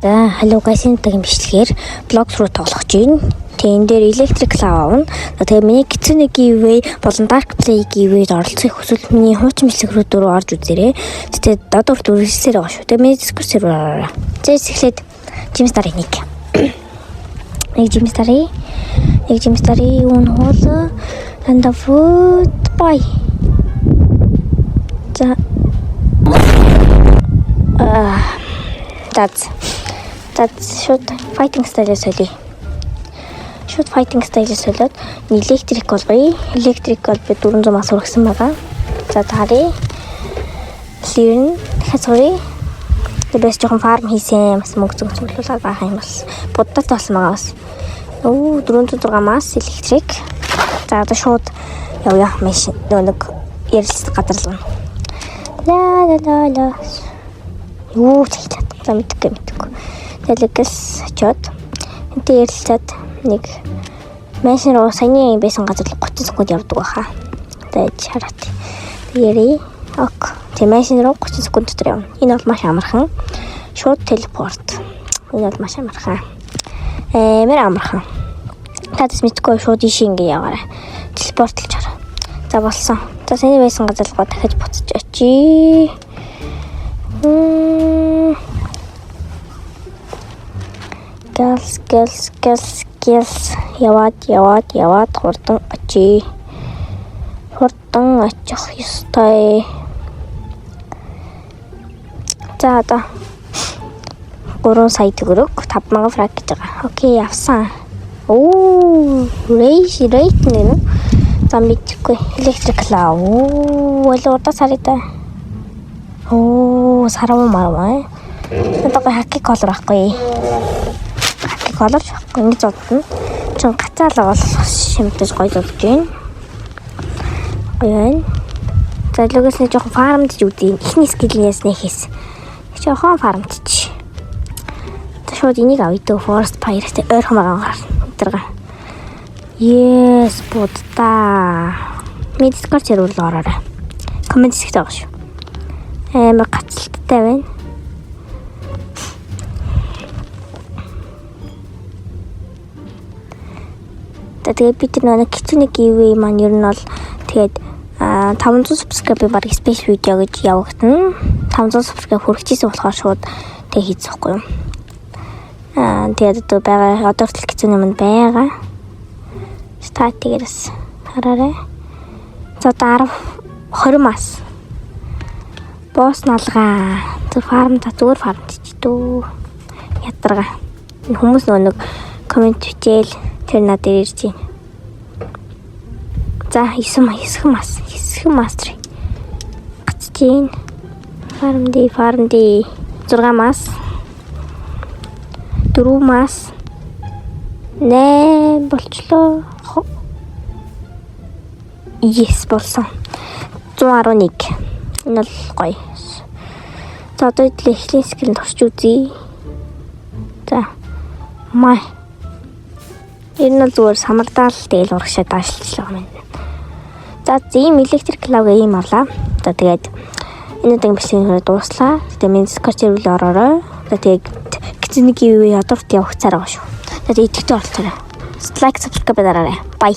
За hello guys, энэ удаагийн бичлэгээр блог руу тоглох гэж байна. Тэгээ энэ дээр electric lava авна. Тэгээ миний Kitsune giveaway болон Dark Play giveaway-д оролцох хүсвэл миний хуучин бичлэг рүү орж үзээрэй. Тэгээ додор дүрсээр байгаа шүү. Тэгээ миний Discord server ороо. Зээс эхлээд James Darry нэг James Darry one hole and the food bye. За That's shoot fighting style солио. Shoot fighting style солиод electric болгоё. Electric бол би 400 мас хүргэсэн байгаа. За таарий. Лирн хасгорий. Тэбэс жоохон фарм хийсэн бас мөнгө зөвлөлүүлээд байгаа юм бол буддад болсон байгаа бас. 406 мас electric. За одоо шууд явъя машин нэг ярилцлага гадарлаа. Ла. Юу хийлээ. За мэдгүй. Дэлгэс очоод энэ ярилцаад нэг машин руу саяны байсан газар 30 секунд явдаг байхаа. Тэгээд шараад. Ярий. Ок. Тэ машин руу 30 секунд дотор явна. Энэ бол маш амархан. Шууд телепорт. Энэ бол маш амархан. Мэр амархан. Тадас мэдгүй шууд иши ингэ яваарай. Телепортлж хараа. За болсон. За саяны байсан газар руу дахиж буцаж очие. Гэлс яваад хурдан очие. Хурдан очих ёстой. За одоо 3 сая төгрөг 5000 фраг гэж байгаа. Окей, авсан. Рейс нэ. За мэдгүй. Electric lava. Олоорда сарita. Сарав марваа. Одоо хакки колор ахгүй. Колор ингэж бодно. Чин гацаалаа бол шимтэж гоё болж байна. Гоё. За логос нэг жоохон фармдж үзье. Эхний скил яснаа хийс. Жоохон фармдж. Шууд энийг авъя дөө Forest Fire-тэй ойрхон байгаа гарна. Yes, будта. Discord server руу ороорой. Коммент хэсэгт байгаа шүү. Амар гацалттай байна. Тэгээд би тэр нэг Kitsune giveaway маань ер нь бол тэгээд 500 subscribe баг special видео гэж явагдана. 500 subscribe хүрчихсэн болохоор шууд тэг хийцэхгүй юм. Тэгээд одоо байгаа одоо хүртэл Kitsune маань байгаа. Статигээс хараарай. За 20 мас. Босс налгаа. Зөв фарм зүгээр фарм чидүү. Ядарга. Хүмүүс нэг коммент бичээл тэр надад ирж байна. За хэсэг мастер. Гацtiin. Фармди 6 мас. 4 мас. Нэ болчлоо. Yes болсон. 111. Энэ бол гоё. За одоо эхлэн скрин турч үзье. За. Май. Энэ нь зүгээр самардаал тэгэл урагшаа даашлаа юм. За зэм electric lava ийм авлаа. За тэгээд энэ удаагийн бичлэгийг дууслаа. Тэгээд миний Discord server руу ороорой. За тэгээд Kitsune giveaway одоорт явах цаар байгаа шүү. Тэгээд идэвхтэй оролцоорой. Like, subscribe дараарай. Bye.